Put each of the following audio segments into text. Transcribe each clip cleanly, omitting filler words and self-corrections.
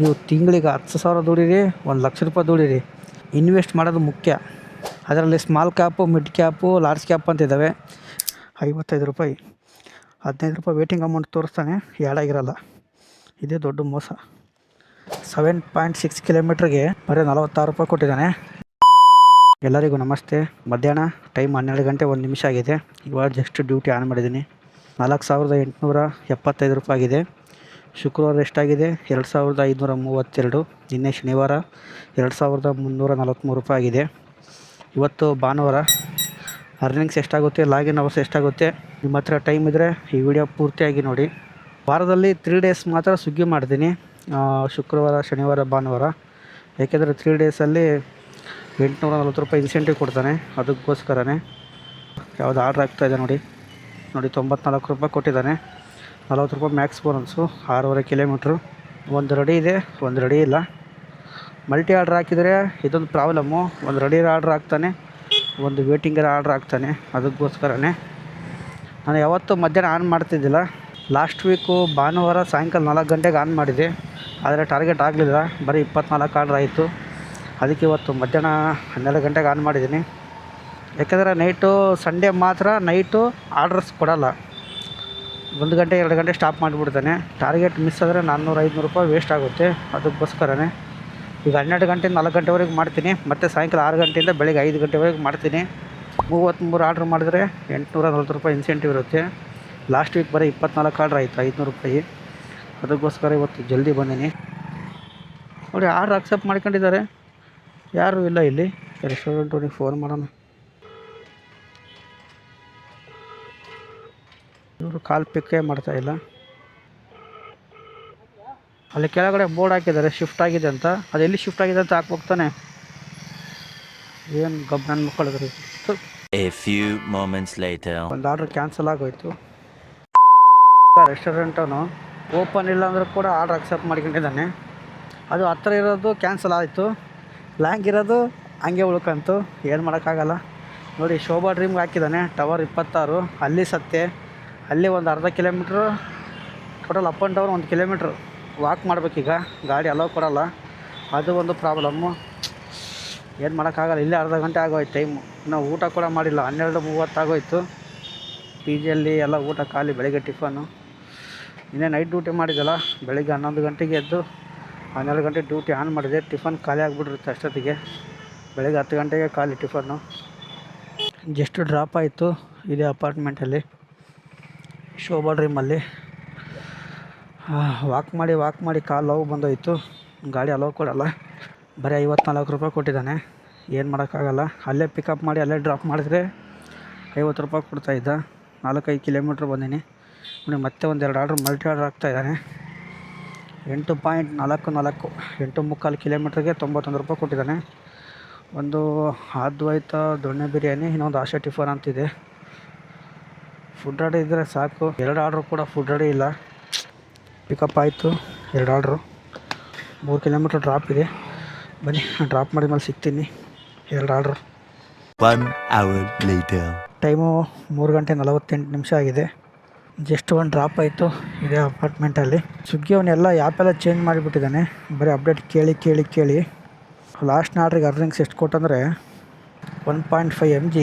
ನೀವು ತಿಂಗಳಿಗೆ 10,000 ದುಡೀರಿ, 1,00,000 ರೂಪಾಯಿ ದುಡೀರಿ. ಇನ್ವೆಸ್ಟ್ ಮಾಡೋದು ಮುಖ್ಯ. ಅದರಲ್ಲಿ small cap, mid cap, large cap ಅಂತ ಇದ್ದಾವೆ. 55 ರೂಪಾಯಿ, 15 ರೂಪಾಯಿ ವೇಟಿಂಗ್ ಅಮೌಂಟ್ ತೋರಿಸ್ತಾನೆ, ಆಗಿರಲ್ಲ. ಇದೇ ದೊಡ್ಡ ಮೋಸ. 7.6 ಕಿಲೋಮೀಟ್ರಿಗೆ ಬರೀ 46 ರೂಪಾಯಿ ಕೊಟ್ಟಿದ್ದಾನೆ. ಎಲ್ಲರಿಗೂ ನಮಸ್ತೆ. ಮಧ್ಯಾಹ್ನ ಟೈಮ್ 12 ಗಂಟೆ 1 ನಿಮಿಷ ಆಗಿದೆ. ಇವಾಗ ಜಸ್ಟ್ ಡ್ಯೂಟಿ ಆನ್ ಮಾಡಿದ್ದೀನಿ. 4,875 ರೂಪಾಯಿ ಆಗಿದೆ. ಶುಕ್ರವಾರ ಎಷ್ಟಾಗಿದೆ? 2,532. ನಿನ್ನೆ ಶನಿವಾರ 2,343 ರೂಪಾಯಿ ಆಗಿದೆ. ಇವತ್ತು ಭಾನುವಾರ. ಅರ್ನಿಂಗ್ಸ್ ಎಷ್ಟಾಗುತ್ತೆ, ಲಾಗಿನ್ ಅವರ್ಸ್ ಎಷ್ಟಾಗುತ್ತೆ, ನಿಮ್ಮ ಹತ್ರ ಟೈಮ್ ಇದ್ದರೆ ಈ ವಿಡಿಯೋ ಪೂರ್ತಿಯಾಗಿ ನೋಡಿ. ವಾರದಲ್ಲಿ 3 ಡೇಸ್ ಮಾತ್ರ ಸ್ವಿಗ್ಗಿ ಮಾಡ್ತೀನಿ, ಶುಕ್ರವಾರ, ಶನಿವಾರ, ಭಾನುವಾರ. ಏಕೆಂದರೆ 3 ಡೇಸಲ್ಲಿ 840 ರೂಪಾಯಿ ಇನ್ಸೆಂಟಿವ್ ಕೊಡ್ತಾನೆ. ಅದಕ್ಕೋಸ್ಕರನೇ ಯಾವುದು ಆರ್ಡ್ರ್ ಆಗ್ತಾಯಿದೆ ನೋಡಿ 94 ರೂಪಾಯಿ ಕೊಟ್ಟಿದ್ದಾನೆ. 40 ರೂಪಾಯಿ ಮ್ಯಾಕ್ಸ್ ಬೋನಸ್ಸು. 6.5 ಕಿಲೋಮೀಟ್ರು. ಒಂದು ರೆಡಿ ಇದೆ, ಒಂದು ರೆಡಿ ಇಲ್ಲ. ಮಲ್ಟಿ ಆರ್ಡ್ರ್ ಹಾಕಿದರೆ ಇದೊಂದು ಪ್ರಾಬ್ಲಮ್ಮು. ಒಂದು ರೆಡಿ ಆರ್ಡ್ರ್ ಹಾಕ್ತಾನೆ, ಒಂದು ವೇಟಿಂಗರ ಆರ್ಡ್ರ್ ಹಾಕ್ತಾನೆ. ಅದಕ್ಕೋಸ್ಕರನೇ ನಾನು ಯಾವತ್ತೂ ಮಧ್ಯಾಹ್ನ ಆನ್ ಮಾಡ್ತಿದ್ದಿಲ್ಲ. ಲಾಸ್ಟ್ ವೀಕು ಭಾನುವಾರ ಸಾಯಂಕಾಲ 4 ಗಂಟೆಗೆ ಆನ್ ಮಾಡಿದೆ, ಆದರೆ ಟಾರ್ಗೆಟ್ ಆಗಲಿಲ್ಲ. ಬರೀ 24 ಆರ್ಡ್ರ್ ಆಯಿತು. ಅದಕ್ಕೆ ಇವತ್ತು ಮಧ್ಯಾಹ್ನ 12 ಗಂಟೆಗೆ ಆನ್ ಮಾಡಿದ್ದೀನಿ. ಯಾಕೆಂದರೆ ನೈಟು ಸಂಡೇ ಮಾತ್ರ ನೈಟು ಆರ್ಡ್ರಸ್ ಕೊಡೋಲ್ಲ. 1 ಗಂಟೆ 2 ಗಂಟೆ ಸ್ಟಾಪ್ ಮಾಡಿಬಿಡ್ತಾನೆ. ಟಾರ್ಗೆಟ್ ಮಿಸ್ ಆದರೆ 400-500 ರೂಪಾಯಿ ವೇಸ್ಟ್ ಆಗುತ್ತೆ. ಅದಕ್ಕೋಸ್ಕರನೇ ಈಗ 12 ಗಂಟೆಯಿಂದ 4 ಗಂಟೆವರೆಗೆ ಮಾಡ್ತೀನಿ. ಮತ್ತು ಸಾಯಂಕಾಲ 6 ಗಂಟೆಯಿಂದ ಬೆಳಗ್ಗೆ 5 ಗಂಟೆವರೆಗೆ ಮಾಡ್ತೀನಿ. 33 ಆರ್ಡ್ರ್ ಮಾಡಿದ್ರೆ 840 ರೂಪಾಯಿ ಇನ್ಸೆಂಟಿವ್ ಇರುತ್ತೆ. ಲಾಸ್ಟ್ ವೀಕ್ ಬರೀ 24 ಆರ್ಡ್ರ್ ಆಯಿತು, 500 ರೂಪಾಯಿ. ಅದಕ್ಕೋಸ್ಕರ ಇವತ್ತು ಜಲ್ದಿ ಬಂದೀನಿ ನೋಡಿ. ಆರ್ಡ್ರ್ ಅಕ್ಸೆಪ್ಟ್ ಮಾಡ್ಕೊಂಡಿದ್ದಾರೆ, ಯಾರೂ ಇಲ್ಲ ಇಲ್ಲಿ. ರೆಸ್ಟೋರೆಂಟವ್ರಿಗೆ ಫೋನ್ ಮಾಡೋಣ. ಇವರು ಕಾಲ್ ಪಿಕ್ಕೇ ಮಾಡ್ತಾಯಿಲ್ಲ. ಅಲ್ಲಿ ಕೆಳಗಡೆ ಬೋರ್ಡ್ ಹಾಕಿದ್ದಾರೆ ಶಿಫ್ಟ್ ಆಗಿದೆ ಅಂತ. ಅದು ಎಲ್ಲಿ ಶಿಫ್ಟ್ ಆಗಿದೆ ಅಂತ ಹಾಕ್ಬೋಗ್ತಾನೆ. ಏನು ಗಬ್ ನನ್ನ ಮಕ್ಕಳಿದ್ರಿ. ಒಂದು ಆರ್ಡ್ರ್ ಕ್ಯಾನ್ಸಲ್ ಆಗೋಯ್ತು. ರೆಸ್ಟೋರೆಂಟವನು ಓಪನ್ ಇಲ್ಲ ಅಂದರೂ ಕೂಡ ಆರ್ಡ್ರ್ ಅಕ್ಸೆಪ್ಟ್ ಮಾಡ್ಕೊಂಡಿದ್ದಾನೆ. ಅದು ಹತ್ತಿರ ಇರೋದು ಕ್ಯಾನ್ಸಲ್ ಆಯಿತು, ಲ್ಯಾಂಗ್ ಇರೋದು ಹಂಗೆ ಉಳ್ಕಂತು. ಏನು ಮಾಡೋಕ್ಕಾಗಲ್ಲ ನೋಡಿ. ಶೋಭಾ ಡ್ರೀಮ್ಗೆ ಹಾಕಿದ್ದಾನೆ ಟವರ್ 26. ಅಲ್ಲಿ ಸತ್ತೆ. ಅಲ್ಲಿ ಒಂದು ಅರ್ಧ kilometre total up and down 1 kilometre walk ಮಾಡಬೇಕೀಗ. ಗಾಡಿ ಅಲೋ ಕೊಡೋಲ್ಲ, ಅದು ಒಂದು ಪ್ರಾಬ್ಲಮ್ಮು. ಏನು ಮಾಡೋಕ್ಕಾಗಲ್ಲ. ಇಲ್ಲೇ ಅರ್ಧ ಗಂಟೆ ಆಗೋಯ್ತು ಟೈಮು. ನಾವು ಊಟ ಕೂಡ ಮಾಡಿಲ್ಲ. 12:30 ಆಗೋಯ್ತು. ಪಿ ಜಿಯಲ್ಲಿ ಎಲ್ಲ ಊಟ ಖಾಲಿ. ಬೆಳಗ್ಗೆ ಟಿಫನ್ನು. ಇನ್ನೇ ನೈಟ್ ಡ್ಯೂಟಿ ಮಾಡಿದ್ದಲ್ಲ, ಬೆಳಗ್ಗೆ 11 ಗಂಟೆಗೆ ಎದ್ದು 12 ಗಂಟೆ ಡ್ಯೂಟಿ ಆನ್ ಮಾಡಿದೆ. ಟಿಫನ್ ಖಾಲಿ ಆಗಿಬಿಟ್ಟಿರುತ್ತೆ ಅಷ್ಟೊತ್ತಿಗೆ. ಬೆಳಗ್ಗೆ 10 ಗಂಟೆಗೆ ಖಾಲಿ ಟಿಫನ್ನು. ಜಸ್ಟ್ ಡ್ರಾಪ್ ಆಯಿತು ಇದೇ ಅಪಾರ್ಟ್ಮೆಂಟಲ್ಲಿ, ಶೋಭಾ ಡ್ರೀಮಲ್ಲಿ. ವಾಕ್ ಮಾಡಿ ಕಾಲು ನೋವು ಬಂದೋಯ್ತು. ಗಾಡಿ ಅಲೋ ಕೊಡಲ್ಲ. ಬರೀ 54 ರೂಪಾಯಿ ಕೊಟ್ಟಿದ್ದಾನೆ. ಏನು ಮಾಡೋಕ್ಕಾಗಲ್ಲ. ಅಲ್ಲೇ ಪಿಕಪ್ ಮಾಡಿ ಅಲ್ಲೇ ಡ್ರಾಪ್ ಮಾಡಿದ್ರೆ 50 ರೂಪಾಯಿ ಕೊಡ್ತಾಯಿದ್ದ. 4-5 ಕಿಲೋಮೀಟ್ರ್ ಬಂದೀನಿ ನೋಡಿ. ಮತ್ತೆ ಒಂದು 2 ಆರ್ಡ್ರ್ ಮಲ್ಟಿ ಆರ್ಡ್ರ್ ಆಗ್ತಾಯಿದ್ದಾನೆ. 8.44 8.75 ಕಿಲೋಮೀಟ್ರಿಗೆ 91 ರೂಪಾಯಿ ಕೊಟ್ಟಿದ್ದಾನೆ. ಒಂದು ಅದ್ವೈತ ದೊಣ್ಣೆ ಬಿರಿಯಾನಿ, ಇನ್ನೊಂದು ಆಶಾ ಟಿಫನ್ ಅಂತಿದೆ. ಫುಡ್ ರೆಡಿ ಇದ್ದರೆ ಸಾಕು. 2 ಆರ್ಡ್ರು ಕೂಡ ಫುಡ್ ರೆಡಿ ಇಲ್ಲ. ಪಿಕಪ್ ಆಯಿತು 2 ಆರ್ಡ್ರು. 3 ಕಿಲೋಮೀಟ್ರ್ ಡ್ರಾಪ್ ಇದೆ. ಬನ್ನಿ ಡ್ರಾಪ್ ಮಾಡಿದ ಮೇಲೆ ಸಿಗ್ತೀನಿ. 2 ಆರ್ಡ್ರು. 1 hour later. ಟೈಮು 3 ಗಂಟೆ 48 ನಿಮಿಷ ಆಗಿದೆ. ಜಸ್ಟ್ ಒಂದು ಡ್ರಾಪ್ ಆಯಿತು ಇದೇ ಅಪಾರ್ಟ್ಮೆಂಟಲ್ಲಿ. ಸ್ವಿಗ್ಗಿ ಅವನ್ನೆಲ್ಲ ಆ್ಯಪೆಲ್ಲ ಚೇಂಜ್ ಮಾಡಿಬಿಟ್ಟಿದ್ದಾನೆ. ಬರೀ ಅಪ್ಡೇಟ್ ಕೇಳಿ ಲಾಸ್ಟ್ ಆರ್ಡ್ರಿಗೆ ಅರ್ನಿಂಗ್ಸ್ ಎಷ್ಟು ಕೊಟ್ಟಂದರೆ 1.5 MG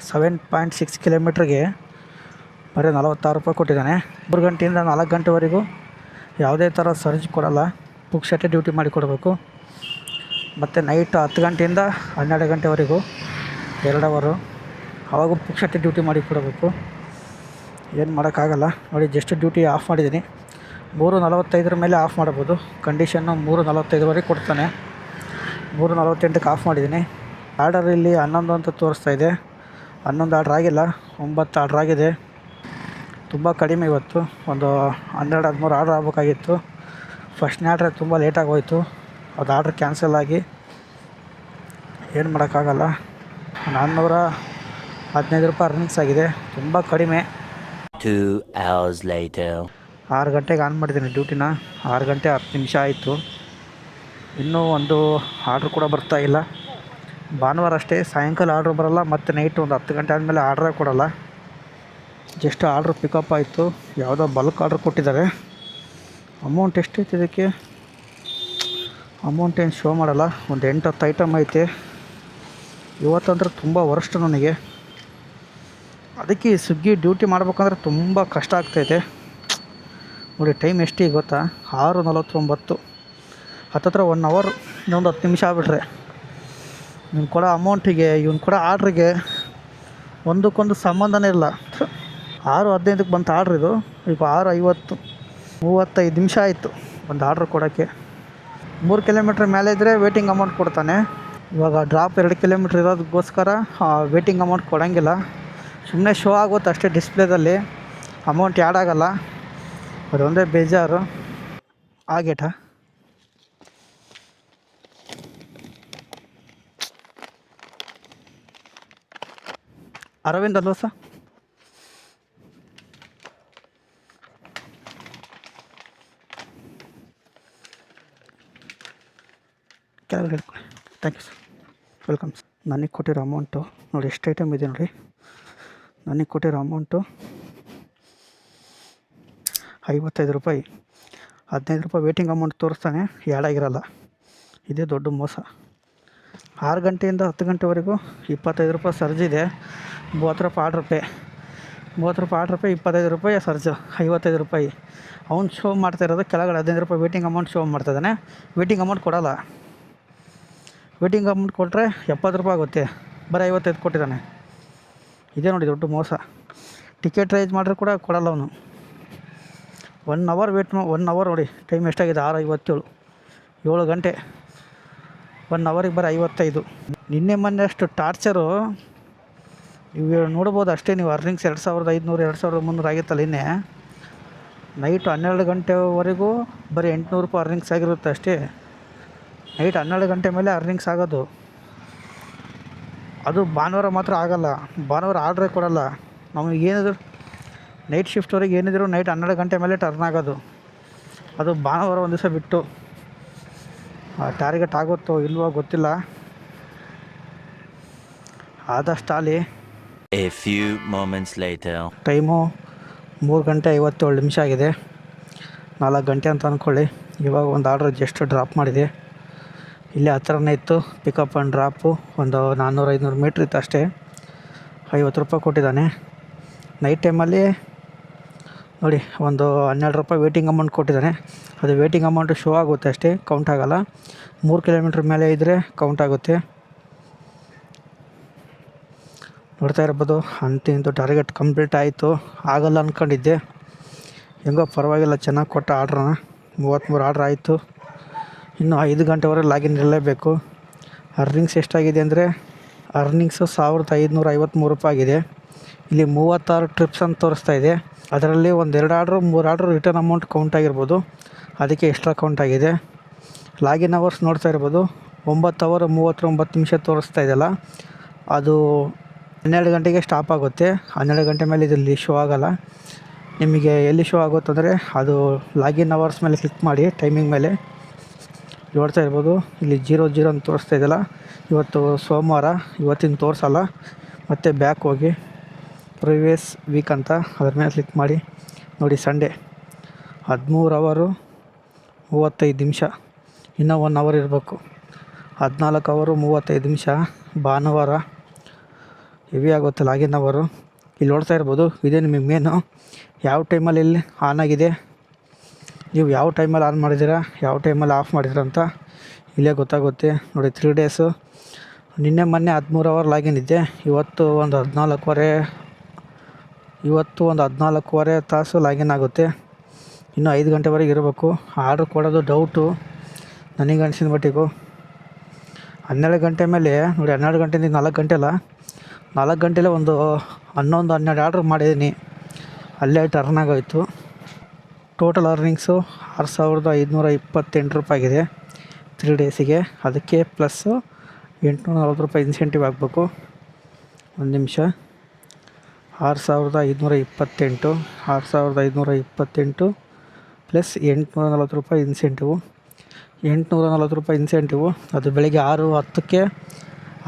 7.6 ಕಿಲೋಮೀಟ್ರಿಗೆ ಬರೀ 46 ರೂಪಾಯಿ ಕೊಟ್ಟಿದ್ದಾನೆ. 3 ಗಂಟೆಯಿಂದ 4 ಗಂಟೆವರೆಗೂ ಯಾವುದೇ ಥರ ಸರ್ಜ್ ಕೊಡೋಲ್ಲ. ಪುಕ್ಸಟ್ಟೆ ಡ್ಯೂಟಿ ಮಾಡಿ ಕೊಡಬೇಕು. ಮತ್ತು ನೈಟ್ 10 ಗಂಟೆಯಿಂದ 12 ಗಂಟೆವರೆಗೂ 2 ಅವರು, ಆವಾಗೂ ಪುಕ್ಸಟ್ಟೆ ಡ್ಯೂಟಿ ಮಾಡಿ ಕೊಡಬೇಕು. ಏನು ಮಾಡೋಕ್ಕಾಗಲ್ಲ ನೋಡಿ. ಜಸ್ಟ್ ಡ್ಯೂಟಿ ಆಫ್ ಮಾಡಿದ್ದೀನಿ. 3:45 ಮೇಲೆ ಆಫ್ ಮಾಡ್ಬೋದು. ಕಂಡೀಷನ್ನು 3:45ವರೆಗೆ ಕೊಡ್ತಾನೆ. 3:48ಕ್ಕೆ ಆಫ್ ಮಾಡಿದ್ದೀನಿ. ಆರ್ಡರ್ ಇಲ್ಲಿ 11 ಅಂತ ತೋರಿಸ್ತಾ ಇದೆ. 11 ಆರ್ಡ್ರ್ ಆಗಿಲ್ಲ, 9 ಆರ್ಡ್ರ್ ಆಗಿದೆ. ತುಂಬ ಕಡಿಮೆ ಇವತ್ತು. ಒಂದು 12-13 ಆರ್ಡ್ರ್ ಆಗಬೇಕಾಗಿತ್ತು. ಫಸ್ಟ್ನೇ ಆರ್ಡ್ರೆ ತುಂಬ ಲೇಟಾಗಿ ಹೋಯಿತು. ಅದು ಆರ್ಡ್ರ್ ಕ್ಯಾನ್ಸಲ್ ಆಗಿ. ಏನು ಮಾಡೋಕ್ಕಾಗಲ್ಲ. 415 ರೂಪಾಯಿ ಅರ್ನಿಂಗ್ಸ್ ಆಗಿದೆ, ತುಂಬ ಕಡಿಮೆ. 2 hours later. 6 ಗಂಟೆಗೆ ಆನ್ ಮಾಡಿದ್ದೀನಿ ಡ್ಯೂಟಿನ. 6 ಗಂಟೆ 10 ನಿಮಿಷ ಆಯಿತು. ಇನ್ನೂ ಒಂದು ಆರ್ಡ್ರ್ ಕೂಡ ಬರ್ತಾಯಿಲ್ಲ. ಭಾನುವಾರ ಅಷ್ಟೇ ಸಾಯಂಕಾಲ ಆರ್ಡ್ರ್ ಬರೋಲ್ಲ. ಮತ್ತು ನೈಟ್ ಒಂದು 10 ಗಂಟೆ ಆದಮೇಲೆ ಆರ್ಡ್ರೇ ಕೊಡೋಲ್ಲ. ಜಸ್ಟ್ ಆರ್ಡ್ರ್ ಪಿಕಪ್ ಆಯಿತು. ಯಾವುದೋ ಬಲ್ಕ್ ಆರ್ಡ್ರ್ ಕೊಟ್ಟಿದ್ದಾರೆ. ಅಮೌಂಟ್ ಎಷ್ಟೈತೆ ಇದಕ್ಕೆ? ಅಮೌಂಟ್ ಏನು ಶೋ ಮಾಡಲ್ಲ. ಒಂದು 8-10 ಐಟಮ್ ಐತೆ. ಇವತ್ತಂದ್ರೆ ತುಂಬ ವರ್ಸ್ಟ್ ನನಗೆ. ಅದಕ್ಕೆ ಈ ಸ್ವಿಗ್ಗಿ ಡ್ಯೂಟಿ ಮಾಡ್ಬೇಕಂದ್ರೆ ತುಂಬ ಕಷ್ಟ ಆಗ್ತೈತೆ. ನೋಡಿ ಟೈಮ್ ಎಷ್ಟಿಗೆ ಗೊತ್ತಾ? 6:49. ಹತ್ತತ್ರ 1 ಅವರ್, ಇನ್ನೊಂದು 10 ನಿಮಿಷ ಆಗ್ಬಿಟ್ರೆ ಇವ್ನು ಕೊಡೋ ಅಮೌಂಟಿಗೆ ಇವ್ನು ಕೊಡೋ ಆರ್ಡ್ರಿಗೆ ಒಂದಕ್ಕೊಂದು ಸಂಬಂಧನೇ ಇಲ್ಲ. 6:15ಕ್ಕೆ ಬಂತು ಆರ್ಡ್ರ್. ಇದು ಈಗ 6:50, 35 ನಿಮಿಷ ಆಯಿತು ಒಂದು ಆರ್ಡ್ರ್ ಕೊಡೋಕ್ಕೆ. 3 ಕಿಲೋಮೀಟ್ರ್ ಮೇಲೆ ಇದ್ದರೆ ವೇಟಿಂಗ್ ಅಮೌಂಟ್ ಕೊಡ್ತಾನೆ. ಇವಾಗ ಡ್ರಾಪ್ 2 ಕಿಲೋಮೀಟ್ರ್ ಇರೋದಕ್ಕೋಸ್ಕರ ವೇಟಿಂಗ್ ಅಮೌಂಟ್ ಕೊಡೋಂಗಿಲ್ಲ. ಸುಮ್ಮನೆ ಶೋ ಆಗುತ್ತೆ ಅಷ್ಟೇ ಡಿಸ್ಪ್ಲೇದಲ್ಲಿ, ಅಮೌಂಟ್ ಆ್ಯಡ್ ಆಗೋಲ್ಲ. ಅದೊಂದೇ ಬೇಜಾರು. ಆಗೇಟಾ ಅರವಿಂದ್ ಅಲ್ವ ಸರ್? ಕೆಳಗಡೆ ಹೇಳ್ಕೊಳ್ಳಿ. Thank you sir, welcome sir. ನನಗೆ ಕೊಟ್ಟಿರೋ ಅಮೌಂಟು ನೋಡಿ, ಎಷ್ಟು ಐಟಮ್ ಇದೆ ನೋಡಿ. ನನಗೆ ಕೊಟ್ಟಿರೋ ಅಮೌಂಟು 55 ರೂಪಾಯಿ. 15 ರೂಪಾಯಿ ವೇಟಿಂಗ್ ಅಮೌಂಟ್ ತೋರಿಸ್ತಾನೆ, ಆ್ಯಡ್ ಆಗಿರಲ್ಲ. ಇದೇ ದೊಡ್ಡ ಮೋಸ. 6 ಗಂಟೆಯಿಂದ 10 ಗಂಟೆವರೆಗೂ 25 ರೂಪಾಯಿ ಸರ್ಜ್ ಇದೆ. 30 ರೂಪಾಯಿ ಆರ್ಡ್ರ್ ಪೇ. 30 ರೂಪಾಯಿ ಆರ್ಡ್ರ್ ಪೇ, 25 ರೂಪಾಯಿ ಸರ್ಜು, 55 ರೂಪಾಯಿ. ಅವ್ನು ಶೋ ಮಾಡ್ತಾ ಇರೋದು ಕೆಳಗಡೆ 15 ರೂಪಾಯಿ ವೇಟಿಂಗ್ ಅಮೌಂಟ್ ಶೋ ಮಾಡ್ತಾಯಿದ್ದಾನೆ. ವೇಟಿಂಗ್ ಅಮೌಂಟ್ ಕೊಡೋಲ್ಲ. ವೇಟಿಂಗ್ ಅಮೌಂಟ್ ಕೊಟ್ಟರೆ 70 ರೂಪಾಯಿ ಆಗುತ್ತೆ, ಬರೀ 55 ಕೊಟ್ಟಿದ್ದಾನೆ. ಇದೇ ನೋಡಿ ದೊಡ್ಡ ಮೋಸ. ಟಿಕೆಟ್ ರೈಸ್ ಮಾಡಿದ್ರೆ ಕೂಡ ಕೊಡಲ್ಲ ಅವನು. 1 ಅವರ್ ವೇಟ್ 1 ಅವರ್ ನೋಡಿ ಟೈಮ್ ಎಷ್ಟಾಗಿದೆ? 6:57. 7 ಗಂಟೆ, 1 ಅವರಿಗೆ ಬರೀ 55. ನಿನ್ನೆ ಮೊನ್ನೆ ಅಷ್ಟು ಟಾರ್ಚರು ನೀವು ನೋಡ್ಬೋದು ಅಷ್ಟೇ. ನೀವು ಅರ್ನಿಂಗ್ಸ್ 2500, 2300 ಆಗಿತ್ತಲ್ಲ ಇನ್ನೇ. ನೈಟ್ 12 ಗಂಟೆವರೆಗೂ ಬರೀ 800 ರೂಪಾಯಿ ಅರ್ನಿಂಗ್ಸ್ ಆಗಿರುತ್ತೆ ಅಷ್ಟೇ. ನೈಟ್ 12 ಗಂಟೆ ಮೇಲೆ ಅರ್ನಿಂಗ್ಸ್ ಆಗೋದು. ಅದು ಭಾನುವಾರ ಮಾತ್ರ ಆಗೋಲ್ಲ. ಭಾನುವಾರ ಆರ್ಡ್ರೇ ಕೊಡೋಲ್ಲ. ನಮಗೆ ಏನಿದ್ರು ನೈಟ್ ಶಿಫ್ಟ್ವರೆಗೆ ಏನಿದ್ರು ನೈಟ್ 12 ಗಂಟೆ ಮೇಲೆ ಟರ್ನ್ ಆಗೋದು. ಅದು ಭಾನುವಾರ ಒಂದು ದಿವಸ ಬಿಟ್ಟು. ಟಾರ್ಗೆಟ್ ಆಗುತ್ತೋ ಇಲ್ವೋ ಗೊತ್ತಿಲ್ಲ. ಆದಷ್ಟು ಆಲಿ. A few moments later. Time 3:57 ಆಗಿದೆ. 4 ಗಂಟೆ ಅಂತ ಅಂದ್ಕೊಳ್ಳಿ. ಇವಾಗ ಒಂದು ಆರ್ಡ್ರ್ ಜಸ್ಟ್ ಡ್ರಾಪ್ ಮಾಡಿದೆ. ಇಲ್ಲೇ ಹತ್ರನೇ ಇತ್ತು, ಪಿಕಪ್ ಆ್ಯಂಡ್ ಡ್ರಾಪು. ಒಂದು 400-500 ಮೀಟ್ರ್ ಇತ್ತು ಅಷ್ಟೇ. 50 ರೂಪಾಯಿ ಕೊಟ್ಟಿದ್ದಾನೆ. ನೈಟ್ ಟೈಮಲ್ಲಿ ನೋಡಿ ಒಂದು 12 ರೂಪಾಯಿ ವೇಟಿಂಗ್ ಅಮೌಂಟ್ ಕೊಟ್ಟಿದ್ದಾನೆ. ಅದು ವೇಟಿಂಗ್ ಅಮೌಂಟು ಶೋ ಆಗುತ್ತೆ ಅಷ್ಟೇ, ಕೌಂಟ್ ಆಗೋಲ್ಲ. 3 ಕಿಲೋಮೀಟ್ರ್ ಮೇಲೆ ಇದ್ದರೆ ಕೌಂಟ್ ಆಗುತ್ತೆ. ನೋಡ್ತಾ ಇರ್ಬೋದು. ಅಂತೂ ಟಾರ್ಗೆಟ್ ಕಂಪ್ಲೀಟ್ ಆಯಿತು. ಆಗಲ್ಲ ಅಂದ್ಕೊಂಡಿದ್ದೆ, ಹೆಂಗೋ ಪರವಾಗಿಲ್ಲ, ಚೆನ್ನಾಗಿ ಕೊಟ್ಟ ಆರ್ಡ್ರನ್ನ. 33 ಆರ್ಡ್ರ್ ಆಯಿತು. ಇನ್ನು 5 ಗಂಟೆವರೆಗೆ ಲಾಗಿನ್ ಇರಲೇಬೇಕು. ಅರ್ನಿಂಗ್ಸ್ ಎಷ್ಟಾಗಿದೆ ಅಂದರೆ, ಅರ್ನಿಂಗ್ಸು 1553 ರೂಪಾಯಿ ಆಗಿದೆ. ಇಲ್ಲಿ 36 ಟ್ರಿಪ್ಸ್ ಅಂತ ತೋರಿಸ್ತಾ ಇದೆ. ಅದರಲ್ಲಿ 1-2 order 3 order return amount count ಆಗಿರ್ಬೋದು, ಅದಕ್ಕೆ ಎಕ್ಸ್ಟ್ರಾ ಕೌಂಟ್ ಆಗಿದೆ. ಲಾಗಿನ್ ಅವರ್ಸ್ ನೋಡ್ತಾ ಇರ್ಬೋದು. 9 ಅವರ್ 39 ನಿಮಿಷ ತೋರಿಸ್ತಾ ಇದೆಯಲ್ಲ, ಅದು 12 ಗಂಟೆಗೆ ಸ್ಟಾಪ್ ಆಗುತ್ತೆ. 12 ಗಂಟೆ ಮೇಲೆ ಇದರಲ್ಲಿ ಶೋ ಆಗೋಲ್ಲ. ನಿಮಗೆ ಎಲ್ಲಿ ಶೋ ಆಗುತ್ತಂದರೆ, ಅದು ಲಾಗಿನ್ ಅವರ್ಸ್ ಮೇಲೆ ಕ್ಲಿಕ್ ಮಾಡಿ, ಟೈಮಿಂಗ್ ಮೇಲೆ ನೋಡ್ತಾ ಇರ್ಬೋದು. ಇಲ್ಲಿ 00 ಅಂತ ತೋರಿಸ್ತಾ ಇದೆಯಲ್ಲ, ಇವತ್ತು ಸೋಮವಾರ, ಇವತ್ತಿನ ತೋರಿಸಲ್ಲ. ಮತ್ತು ಬ್ಯಾಕ್ ಹೋಗಿ ಪ್ರಿವಿಯಸ್ ವೀಕ್ ಅಂತ ಅದ್ರ ಮೇಲೆ ಕ್ಲಿಕ್ ಮಾಡಿ ನೋಡಿ. ಸಂಡೇ 13 ಅವರು 35 ನಿಮಿಷ, ಇನ್ನೂ 1 ಅವರ್ ಇರಬೇಕು. 14 ಅವರು 35 ನಿಮಿಷ. ಭಾನುವಾರ ಹೆವಿ ಆಗುತ್ತೆ ಲಾಗಿನ್ ಅವರು. ಇಲ್ಲಿ ನೋಡ್ತಾ ಇರ್ಬೋದು. ಇದೇ ನಿಮಗೆ ಮೇನು ಯಾವ ಟೈಮಲ್ಲಿ ಇಲ್ಲಿ ಆನ್ ಆಗಿದೆ, ನೀವು ಯಾವ ಟೈಮಲ್ಲಿ ಆನ್ ಮಾಡಿದ್ದೀರಾ, ಯಾವ ಟೈಮಲ್ಲಿ ಆಫ್ ಮಾಡಿದ್ದೀರಾ ಅಂತ ಇಲ್ಲೇ ಗೊತ್ತಾಗುತ್ತೆ ನೋಡಿ. 3 ಡೇಸು. ನಿನ್ನೆ ಮೊನ್ನೆ 13 ಅವರ್ ಲಾಗಿನ್ ಇದ್ದೆ. ಇವತ್ತು ಒಂದು 14.5 ತಾಸು ಲಾಗಿನ್ ಆಗುತ್ತೆ. ಇನ್ನೂ 5 ಗಂಟೆವರೆಗೆ ಇರಬೇಕು. ಆರ್ಡ್ರ್ ಕೊಡೋದು ಡೌಟು ನನಗೆ ಅನಿಸಿದ ಮಟ್ಟಿಗೂ. 12 ಗಂಟೆ ಮೇಲೆ ನೋಡಿ, 12 ಗಂಟೆಯಿಂದ 4 ಗಂಟೆ ಅಲ್ಲ, 4 ಗಂಟೆಲೇ ಒಂದು 11-12 ಆರ್ಡ್ರ್ ಮಾಡಿದ್ದೀನಿ. ಅಲ್ಲೇ ಟರ್ನ್ ಆಗೋಯ್ತು. ಟೋಟಲ್ ಅರ್ನಿಂಗ್ಸು 6528 ರೂಪಾಯಿ ಆಗಿದೆ 3 ಡೇಸಿಗೆ. ಅದಕ್ಕೆ ಪ್ಲಸ್ಸು 840 ರೂಪಾಯಿ ಇನ್ಸೆಂಟಿವ್ ಆಗಬೇಕು. ಒಂದು ನಿಮಿಷ. 6528 ಪ್ಲಸ್ 840 ರೂಪಾಯಿ ಇನ್ಸೆಂಟಿವು. 840 ರೂಪಾಯಿ ಇನ್ಸೆಂಟಿವು ಅದು ಬೆಳಗ್ಗೆ 6:10ಕ್ಕೆ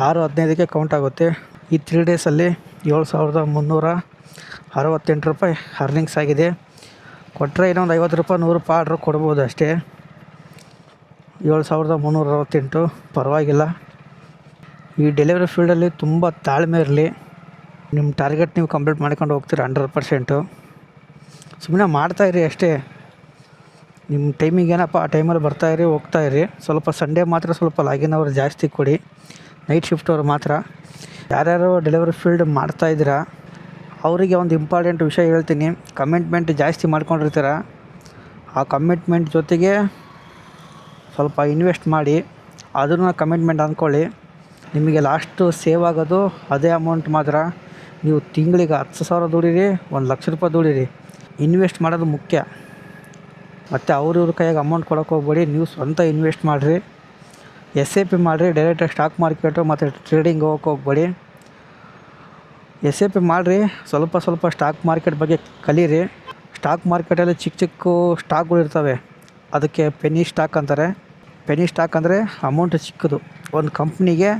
6:15ಕ್ಕೆ ಕೌಂಟ್ ಆಗುತ್ತೆ. ಈ 3 ಡೇಸಲ್ಲಿ 7368 ರೂಪಾಯಿ ಅರ್ನಿಂಗ್ಸ್ ಆಗಿದೆ. ಕೊಟ್ಟರೆ ಇನ್ನೊಂದು 50 ರೂಪಾಯಿ 100 ರೂಪಾಯಿ ಆರ್ಡ್ರ್ ಕೊಡ್ಬೋದು ಅಷ್ಟೇ. 7368 ಪರವಾಗಿಲ್ಲ. ಈ ಡೆಲಿವರಿ ಫೀಲ್ಡಲ್ಲಿ ತುಂಬ ತಾಳ್ಮೆ ಇರಲಿ. ನಿಮ್ಮ ಟಾರ್ಗೆಟ್ ನೀವು ಕಂಪ್ಲೀಟ್ ಮಾಡ್ಕೊಂಡು ಹೋಗ್ತೀರ 100%. ಸುಮ್ಮನೆ ಮಾಡ್ತಾಯಿರಿ ಅಷ್ಟೇ. ನಿಮ್ಮ ಟೈಮಿಗೆ ಏನಪ್ಪ ಆ ಟೈಮಲ್ಲಿ ಬರ್ತಾಯಿರಿ, ಹೋಗ್ತಾಯಿರಿ. ಸ್ವಲ್ಪ ಸಂಡೇ ಮಾತ್ರ ಸ್ವಲ್ಪ ಲಾಗಿನ್ ಅವರ್ ಜಾಸ್ತಿ ಕೊಡಿ, ನೈಟ್ ಶಿಫ್ಟ್ ಅವ್ರು ಮಾತ್ರ. ಯಾರ್ಯಾರು ಡೆಲಿವರಿ ಫೀಲ್ಡ್ ಮಾಡ್ತಾಯಿದ್ದೀರಾ ಅವರಿಗೆ ಒಂದು ಇಂಪಾರ್ಟೆಂಟ್ ವಿಷಯ ಹೇಳ್ತೀನಿ. ಕಮಿಟ್ಮೆಂಟ್ ಜಾಸ್ತಿ ಮಾಡ್ಕೊಂಡಿರ್ತೀರ, ಆ ಕಮಿಟ್ಮೆಂಟ್ ಜೊತೆಗೆ ಸ್ವಲ್ಪ ಇನ್ವೆಸ್ಟ್ ಮಾಡಿ, ಅದನ್ನು ಕಮಿಟ್ಮೆಂಟ್ ಅಂದ್ಕೊಳ್ಳಿ. ನಿಮಗೆ ಲಾಸ್ಟು ಸೇವ್ ಆಗೋದು ಅದೇ ಅಮೌಂಟ್ ಮಾತ್ರ. ನೀವು ತಿಂಗಳಿಗೆ 10,000 ದುಡೀರಿ, 1,00,000 ರೂಪಾಯಿ ದುಡೀರಿ, ಇನ್ವೆಸ್ಟ್ ಮಾಡೋದು ಮುಖ್ಯ. ಮತ್ತು ಅವ್ರ ಕೈಯಾಗ ಅಮೌಂಟ್ ಕೊಡೋಕೆ ಹೋಗ್ಬೇಡಿ, ನೀವು ಸ್ವಂತ ಇನ್ವೆಸ್ಟ್ ಮಾಡಿರಿ. SIP ಮಾಡಿರಿ. ಡೈರೆಕ್ಟಾಗಿ ಸ್ಟಾಕ್ ಮಾರ್ಕೆಟು ಮತ್ತು ಟ್ರೇಡಿಂಗ್ ಹೋಗೋಕೆ ಹೋಗ್ಬೇಡಿ. SIP ಮಾಡಿರಿ. ಸ್ವಲ್ಪ ಸ್ಟಾಕ್ ಮಾರ್ಕೆಟ್ ಬಗ್ಗೆ ಕಲೀರಿ. ಸ್ಟಾಕ್ ಮಾರ್ಕೆಟಲ್ಲಿ ಚಿಕ್ಕ ಸ್ಟಾಕ್ಗಳು ಇರ್ತವೆ, ಅದಕ್ಕೆ ಪೆನ್ನಿ ಸ್ಟಾಕ್ ಅಂತಾರೆ. ಪೆನ್ನಿ ಸ್ಟಾಕ್ ಅಂದರೆ ಅಮೌಂಟ್ ಚಿಕ್ಕದು. ಒಂದು ಕಂಪ್ನಿಗೆ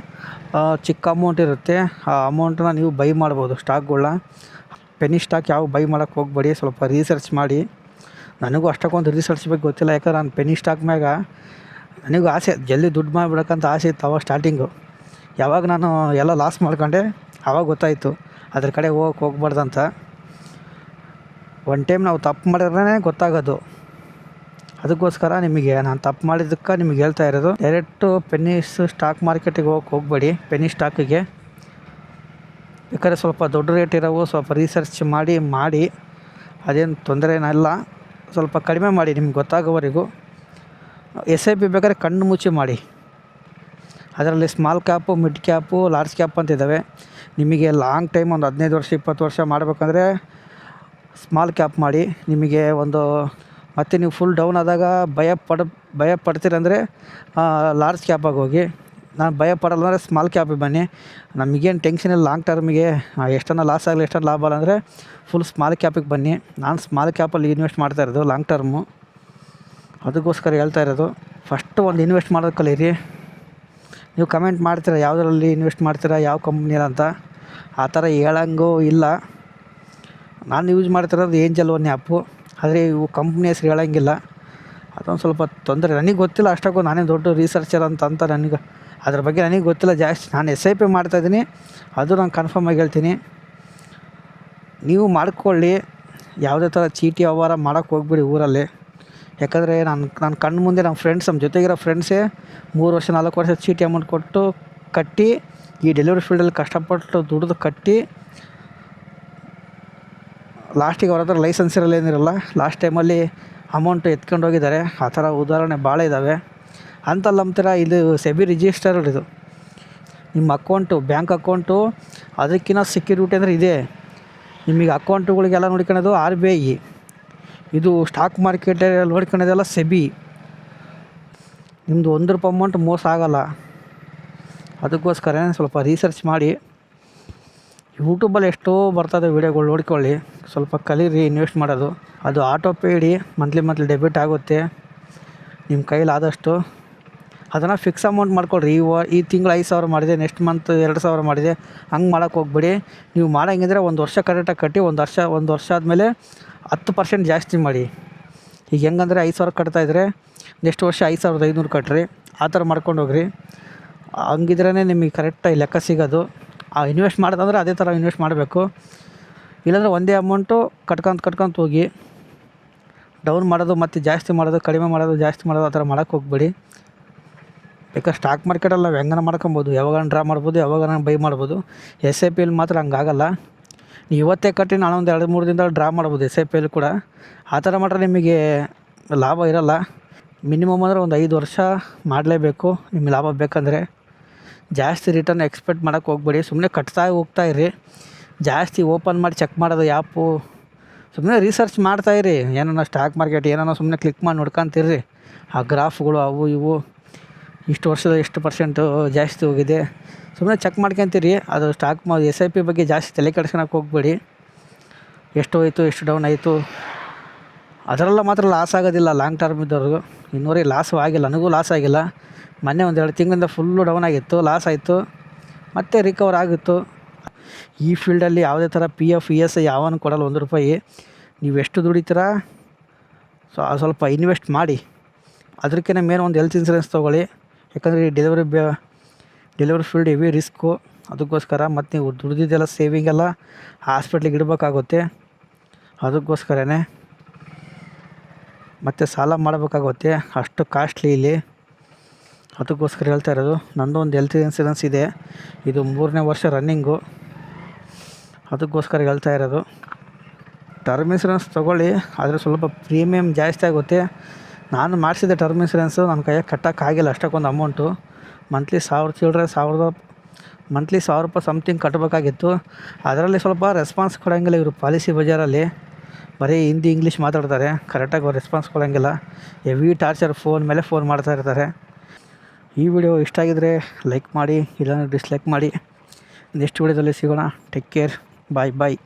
ಚಿಕ್ಕ ಅಮೌಂಟ್ ಇರುತ್ತೆ, ಆ ಅಮೌಂಟನ್ನ ನೀವು ಬೈ ಮಾಡ್ಬೋದು ಸ್ಟಾಕ್ಗಳನ್ನ. ಪೆನ್ನಿ ಸ್ಟಾಕ್ ಯಾವ ಬೈ ಮಾಡೋಕ್ಕೆ ಹೋಗ್ಬೇಡಿ, ಸ್ವಲ್ಪ ರಿಸರ್ಚ್ ಮಾಡಿ. ನನಗೂ ಅಷ್ಟಕ್ಕೊಂದು ರಿಸರ್ಚ್ ಬಗ್ಗೆ ಗೊತ್ತಿಲ್ಲ, ಯಾಕಂದ್ರೆ ನಾನು ಪೆನ್ನಿ ಸ್ಟಾಕ್ ಮ್ಯಾಗ ನನಗೂ ಆಸೆ, ಜಲ್ದಿ ದುಡ್ಡು ಮಾಡಿಬಿಡೋಕ್ಕಂತ ಆಸೆ ಇತ್ತು ಅವಾಗ ಸ್ಟಾರ್ಟಿಂಗು. ಯಾವಾಗ ನಾನು ಎಲ್ಲ ಲಾಸ್ ಮಾಡ್ಕೊಂಡೆ ಆವಾಗ ಗೊತ್ತಾಯಿತು ಅದ್ರ ಕಡೆ ಹೋಗ್ಬಾರ್ದಂತ. ಒನ್ ಟೈಮ್ ನಾವು ತಪ್ಪು ಮಾಡಿದ್ರೆ ಗೊತ್ತಾಗೋದು. ಅದಕ್ಕೋಸ್ಕರ ನಿಮಗೆ ನಾನು ತಪ್ಪು ಮಾಡಿದ್ದಕ್ಕೆ ನಿಮಗೆ ಹೇಳ್ತಾ ಇರೋದು. ಡೈರೆಕ್ಟು ಪೆನ್ನಿಸ್ ಸ್ಟಾಕ್ ಮಾರ್ಕೆಟಿಗೆ ಹೋಗ್ಬೇಡಿ. ಪೆನ್ನಿ ಸ್ಟಾಕಿಗೆ ಬೇಕಾದ್ರೆ ಸ್ವಲ್ಪ ದೊಡ್ಡ ರೇಟ್ ಇರೋವು ಸ್ವಲ್ಪ ರಿಸರ್ಚ್ ಮಾಡಿ ಅದೇನು ತೊಂದರೆ ಏನಲ್ಲ. ಸ್ವಲ್ಪ ಕಡಿಮೆ ಮಾಡಿ ನಿಮ್ಗೆ ಗೊತ್ತಾಗೋವರೆಗೂ. SIP ಬೇಕಾದ್ರೆ ಕಣ್ಣು ಮುಚ್ಚಿ ಮಾಡಿ. ಅದರಲ್ಲಿ small cap, mid cap, large cap ಅಂತ ಇದ್ದಾವೆ. ನಿಮಗೆ ಲಾಂಗ್ ಟೈಮ್ ಒಂದು 15 ವರ್ಷ 20 ವರ್ಷ ಮಾಡಬೇಕಂದ್ರೆ ಸ್ಮಾಲ್ ಕ್ಯಾಪ್ ಮಾಡಿ. ನಿಮಗೆ ಮತ್ತು ನೀವು ಫುಲ್ ಡೌನ್ ಆದಾಗ ಭಯ ಪಡ್ತೀರಂದರೆ ಲಾರ್ಜ್ ಕ್ಯಾಪಾಗಿ ಹೋಗಿ. ನಾನು ಭಯ ಪಡಲ್ಲ ಅಂದರೆ ಸ್ಮಾಲ್ ಕ್ಯಾಪಿಗೆ ಬನ್ನಿ. ನಮಗೇನು ಟೆನ್ಷನ್ ಇಲ್ಲ. ಲಾಂಗ್ ಟರ್ಮಿಗೆ ಎಷ್ಟನ್ನ ಲಾಸ್ ಆಗಲಿ ಎಷ್ಟನ್ನ ಲಾಭ ಅಲ್ಲ ಅಂದರೆ ಫುಲ್ ಸ್ಮಾಲ್ ಕ್ಯಾಪಿಗೆ ಬನ್ನಿ. ನಾನು ಸ್ಮಾಲ್ ಕ್ಯಾಪಲ್ಲಿ ಇನ್ವೆಸ್ಟ್ ಮಾಡ್ತಾ ಇರೋದು ಲಾಂಗ್ ಟರ್ಮು, ಅದಕ್ಕೋಸ್ಕರ ಹೇಳ್ತಾ ಇರೋದು. ಫಸ್ಟು ಒಂದು ಇನ್ವೆಸ್ಟ್ ಮಾಡೋದು ಕಲೀರಿ. ನೀವು ಕಮೆಂಟ್ ಮಾಡ್ತೀರಾ ಯಾವುದರಲ್ಲಿ ಇನ್ವೆಸ್ಟ್ ಮಾಡ್ತೀರಾ, ಯಾವ ಕಂಪ್ನಿಯಲ್ಲಿ ಅಂತ. ಆ ಥರ ಹೇಳಂಗೂ ಇಲ್ಲ. ನಾನು ಯೂಸ್ ಮಾಡ್ತಿರೋದು ಏಂಜಲ್ ಒನ್ ಆ್ಯಪು, ಆದರೆ ಇವು ಕಂಪ್ನಿ ಹೆಸ್ರು ಹೇಳೋಂಗಿಲ್ಲ. ಅದೊಂದು ಸ್ವಲ್ಪ ತೊಂದರೆ. ನನಗೆ ಗೊತ್ತಿಲ್ಲ ಅಷ್ಟಕ್ಕೂ, ನಾನೇ ದೊಡ್ಡ ರಿಸರ್ಚರ್ ಅಂತ ನನಗೆ ಅದ್ರ ಬಗ್ಗೆ ನನಗೆ ಗೊತ್ತಿಲ್ಲ ಜಾಸ್ತಿ. ನಾನು SIP ಮಾಡ್ತಾಯಿದ್ದೀನಿ, ಅದು ನಾನು ಕನ್ಫರ್ಮಾಗಿ ಹೇಳ್ತೀನಿ. ನೀವು ಮಾಡ್ಕೊಳ್ಳಿ. ಯಾವುದೇ ಥರ ಚೀಟಿ ವ್ಯವಹಾರ ಮಾಡೋಕ್ಕೆ ಹೋಗ್ಬಿಡಿ ಊರಲ್ಲಿ. ಯಾಕಂದರೆ ನಾನು ಕಣ್ಣು ಮುಂದೆ ನಮ್ಮ ಜೊತೆಗಿರೋ ಫ್ರೆಂಡ್ಸೇ 3 ವರ್ಷ 4 ವರ್ಷ ಚೀಟಿ ಅಮೌಂಟ್ ಕೊಟ್ಟು ಕಟ್ಟಿ ಈ ಡೆಲಿವರಿ ಫೀಲ್ಡಲ್ಲಿ ಕಷ್ಟಪಟ್ಟು ದುಡಿದು ಕಟ್ಟಿ ಲಾಸ್ಟಿಗೆ ಅವ್ರ ಹತ್ರ ಲೈಸೆನ್ಸ್ ಏನಿರಲ್ಲ, ಲಾಸ್ಟ್ ಟೈಮಲ್ಲಿ ಅಮೌಂಟು ಎತ್ಕೊಂಡು ಹೋಗಿದ್ದಾರೆ. ಆ ಥರ ಉದಾಹರಣೆ ಭಾಳ ಇದ್ದಾವೆ. ಅಂತಲ್ಲ ನಂಬ್ತೀರ, ಇದು SEBI ರಿಜಿಸ್ಟರ್ಡ್. ಇದು ನಿಮ್ಮ ಅಕೌಂಟು, ಬ್ಯಾಂಕ್ ಅಕೌಂಟು, ಅದಕ್ಕಿಂತ ಸೆಕ್ಯೂರಿಟಿ ಅಂದರೆ ಇದೆ. ನಿಮಗೆ ಅಕೌಂಟುಗಳಿಗೆಲ್ಲ ನೋಡ್ಕೊಳ್ಳೋದು RBI. ಇದು ಸ್ಟಾಕ್ ಮಾರ್ಕೆಟಲ್ಲಿ ನೋಡ್ಕೊಳ್ಳೋದೆಲ್ಲ SEBI. ನಿಮ್ಮದು 1 ರೂಪಾಯಿ ಅಮೌಂಟ್ ಮೋಸ ಆಗೋಲ್ಲ. ಅದಕ್ಕೋಸ್ಕರ ಸ್ವಲ್ಪ ರಿಸರ್ಚ್ ಮಾಡಿ. ಯೂಟ್ಯೂಬಲ್ಲಿ ಎಷ್ಟೋ ಬರ್ತದೆ ವೀಡಿಯೋಗಳು, ನೋಡ್ಕೊಳ್ಳಿ. ಸ್ವಲ್ಪ ಕಲೀರಿ ಇನ್ವೆಸ್ಟ್ ಮಾಡೋದು. ಅದು ಆಟೋ ಪೇ ಇಡಿ, ಮಂತ್ಲಿ ಡೆಬಿಟ್ ಆಗುತ್ತೆ ನಿಮ್ಮ ಕೈಲಾದಷ್ಟು. ಅದನ್ನು ಫಿಕ್ಸ್ ಅಮೌಂಟ್ ಮಾಡ್ಕೊಳ್ರಿ. ಈ ತಿಂಗಳು 5,000 ಮಾಡಿದೆ, ನೆಕ್ಸ್ಟ್ ಮಂತ್ 2,000 ಮಾಡಿದೆ, ಹಂಗೆ ಮಾಡೋಕ್ಕೆ ಹೋಗ್ಬೇಡಿ. ನೀವು ಮಾಡೋಂಗಿದ್ರೆ 1 ವರ್ಷ ಕರೆಕ್ಟಾಗಿ ಕಟ್ಟಿ, 1 ವರ್ಷ ಆದಮೇಲೆ 10% ಜಾಸ್ತಿ ಮಾಡಿ. ಈಗ ಹೆಂಗಂದರೆ 5,000 ಕಟ್ತಾಯಿದ್ರೆ ನೆಕ್ಸ್ಟ್ ವರ್ಷ 5,500 ಕಟ್ಟಿರಿ. ಆ ಥರ ಮಾಡ್ಕೊಂಡು ಹೋಗ್ರಿ. ಹಂಗಿದ್ರೇ ನಿಮಗೆ ಕರೆಕ್ಟಾಗಿ ಲೆಕ್ಕ ಸಿಗೋದು. ಇನ್ವೆಸ್ಟ್ ಮಾಡೋದಂದ್ರೆ ಅದೇ ಥರ ಇನ್ವೆಸ್ಟ್ ಮಾಡಬೇಕು. ಇಲ್ಲಾಂದರೆ ಒಂದೇ ಅಮೌಂಟು ಕಟ್ಕೊಂತ ಹೋಗಿ ಡೌನ್ ಮಾಡೋದು, ಮತ್ತು ಜಾಸ್ತಿ ಮಾಡೋದು, ಕಡಿಮೆ ಮಾಡೋದು, ಜಾಸ್ತಿ ಮಾಡೋದು, ಆ ಥರ ಮಾಡೋಕ್ಕೆ ಹೋಗ್ಬೇಡಿ. ಬೇಕಾದ್ರೆ ಸ್ಟಾಕ್ ಮಾರ್ಕೆಟಲ್ಲಿ ನಾವು ಹೆಂಗನ ಮಾಡ್ಕೊಬೋದು, ಯಾವಾಗ ಡ್ರಾ ಮಾಡ್ಬೋದು, ಯಾವಾಗ ಬೈ ಮಾಡ್ಬೋದು. SIPಯಲ್ಲಿ ಮಾತ್ರ ಹಂಗಾಗಲ್ಲ. ನೀವು ಇವತ್ತೇ ಕಟ್ಟಿ ನಾನೊಂದು 2-3 ದಿನದಲ್ಲಿ ಡ್ರಾ ಮಾಡ್ಬೋದು SIPಯಲ್ಲಿ ಕೂಡ. ಆ ಥರ ಮಾಡ್ರೆ ನಿಮಗೆ ಲಾಭ ಇರೋಲ್ಲ. ಮಿನಿಮಮ್ ಅಂದರೆ ಒಂದು 5 ವರ್ಷ ಮಾಡಲೇಬೇಕು ನಿಮಗೆ ಲಾಭ ಬೇಕಂದರೆ. ಜಾಸ್ತಿ ರಿಟರ್ನ್ ಎಕ್ಸ್ಪೆಕ್ಟ್ ಮಾಡೋಕ್ಕೆ ಹೋಗ್ಬೇಡಿ. ಸುಮ್ಮನೆ ಕಟ್ತಾ ಹೋಗ್ತಾಯಿರಿ. ಜಾಸ್ತಿ ಓಪನ್ ಮಾಡಿ ಚೆಕ್ ಮಾಡೋದು ಆ್ಯಪು. ಸುಮ್ಮನೆ ರಿಸರ್ಚ್ ಮಾಡ್ತಾಯಿರಿ. ಏನೋ ಸ್ಟಾಕ್ ಮಾರ್ಕೆಟ್ ಏನೋ ಸುಮ್ಮನೆ ಕ್ಲಿಕ್ ಮಾಡಿ ನೋಡ್ಕೊಂತಿರ್ರಿ. ಆ ಗ್ರಾಫ್ಗಳು ಅವು ಇವು, ಇಷ್ಟು ವರ್ಷದ ಎಷ್ಟು % ಜಾಸ್ತಿ ಹೋಗಿದೆ, ಸುಮ್ಮನೆ ಚೆಕ್ ಮಾಡ್ಕೊತೀರಿ. ಅದು SIP ಬಗ್ಗೆ ಜಾಸ್ತಿ ತಲೆ ಕೆಡ್ಸ್ಕೊಳಕ್ಕೆ ಹೋಗ್ಬೇಡಿ. ಎಷ್ಟು ಹೋಯಿತು, ಎಷ್ಟು ಡೌನ್ ಆಯಿತು, ಅದರೆಲ್ಲ ಮಾತ್ರ ಲಾಸ್ ಆಗೋದಿಲ್ಲ. ಲಾಂಗ್ ಟರ್ಮ್ ಇದ್ದವ್ರಿಗೂ ಇನ್ನೂವರೆಗೆ ಲಾಸು ಆಗಿಲ್ಲ, ನನಗೂ ಲಾಸ್ ಆಗಿಲ್ಲ. ಮೊನ್ನೆ 1-2 ತಿಂಗಳಿಂದ ಫುಲ್ಲು ಡೌನ್ ಆಗಿತ್ತು, ಲಾಸ್ ಆಯಿತು, ಮತ್ತೆ ರಿಕವರ್ ಆಗಿತ್ತು. ಈ ಫೀಲ್ಡಲ್ಲಿ ಯಾವುದೇ ಥರ PF ESI ಯಾವನು ಕೊಡಲ್ಲ 1 ರೂಪಾಯಿ. ನೀವು ಎಷ್ಟು ದುಡಿತೀರಾ ಸ್ವಲ್ಪ ಇನ್ವೆಸ್ಟ್ ಮಾಡಿ. ಅದಕ್ಕಿಂತ ಮೇನ್ ಒಂದು ಹೆಲ್ತ್ ಇನ್ಸೂರೆನ್ಸ್ ತೊಗೊಳ್ಳಿ. ಯಾಕಂದರೆ ಈ ಡೆಲಿವರಿ ಫೀಲ್ಡ್ ಹೆವಿ ರಿಸ್ಕು. ಅದಕ್ಕೋಸ್ಕರ ಮತ್ತು ನೀವು ದುಡ್ದಿದ್ದೆಲ್ಲ ಸೇವಿಂಗ್ ಎಲ್ಲ ಹಾಸ್ಪಿಟ್ಲಿಗೆ ಇಡಬೇಕಾಗುತ್ತೆ. ಅದಕ್ಕೋಸ್ಕರನೇ ಮತ್ತು ಸಾಲ ಮಾಡಬೇಕಾಗುತ್ತೆ, ಅಷ್ಟು ಕಾಸ್ಟ್ಲಿ ಇಲ್ಲಿ. ಅದಕ್ಕೋಸ್ಕರ ಹೇಳ್ತಾ ಇರೋದು. ನಂದು ಒಂದು ಹೆಲ್ತ್ ಇನ್ಸೂರೆನ್ಸ್ ಇದೆ, ಇದು 3ನೇ ವರ್ಷ ರನ್ನಿಂಗು. ಅದಕ್ಕೋಸ್ಕರ ಹೇಳ್ತಾ ಇರೋದು. ಟರ್ಮ್ ಇನ್ಸೂರೆನ್ಸ್ ತೊಗೊಳ್ಳಿ, ಆದರೆ ಸ್ವಲ್ಪ ಪ್ರೀಮಿಯಮ್ ಜಾಸ್ತಿ ಆಗುತ್ತೆ. ನಾನು ಮಾಡಿಸಿದ್ದೆ ಟರ್ಮ್ ಇನ್ಸೂರೆನ್ಸು, ನನ್ನ ಕೈಯಾಗ ಕಟ್ಟೋಕ್ಕಾಗಿಲ್ಲ ಅಷ್ಟಕ್ಕೊಂದು ಅಮೌಂಟು. ಮಂತ್ಲಿ 1000 ಚಿಲ್ಲರೆ ಮಂತ್ಲಿ 1000 ರೂಪಾಯಿ ಸಮಥಿಂಗ್ ಕಟ್ಟಬೇಕಾಗಿತ್ತು. ಅದರಲ್ಲಿ ಸ್ವಲ್ಪ ರೆಸ್ಪಾನ್ಸ್ ಕೊಡೋಂಗಿಲ್ಲ ಇವರು ಪಾಲಿಸಿ ಬಜಾರಲ್ಲಿ. ಬರೀ ಹಿಂದಿ ಇಂಗ್ಲೀಷ್ ಮಾತಾಡ್ತಾರೆ, ಕರೆಕ್ಟಾಗಿ ರೆಸ್ಪಾನ್ಸ್ ಕೊಡೋಂಗಿಲ್ಲ. ಹೆವಿ ಟಾರ್ಚರ್, ಫೋನ್ ಮೇಲೆ ಫೋನ್ ಮಾಡ್ತಾ ಇರ್ತಾರೆ. ಈ ವಿಡಿಯೋ ಇಷ್ಟ ಆಗಿದರೆ ಲೈಕ್ ಮಾಡಿ, ಇಲ್ಲಾಂದರೆ ಡಿಸ್ಲೈಕ್ ಮಾಡಿ. ನೆಕ್ಸ್ಟ್ ವಿಡಿಯೋದಲ್ಲಿ ಸಿಗೋಣ. ಟೇಕ್ ಕೇರ್, ಬಾಯ್.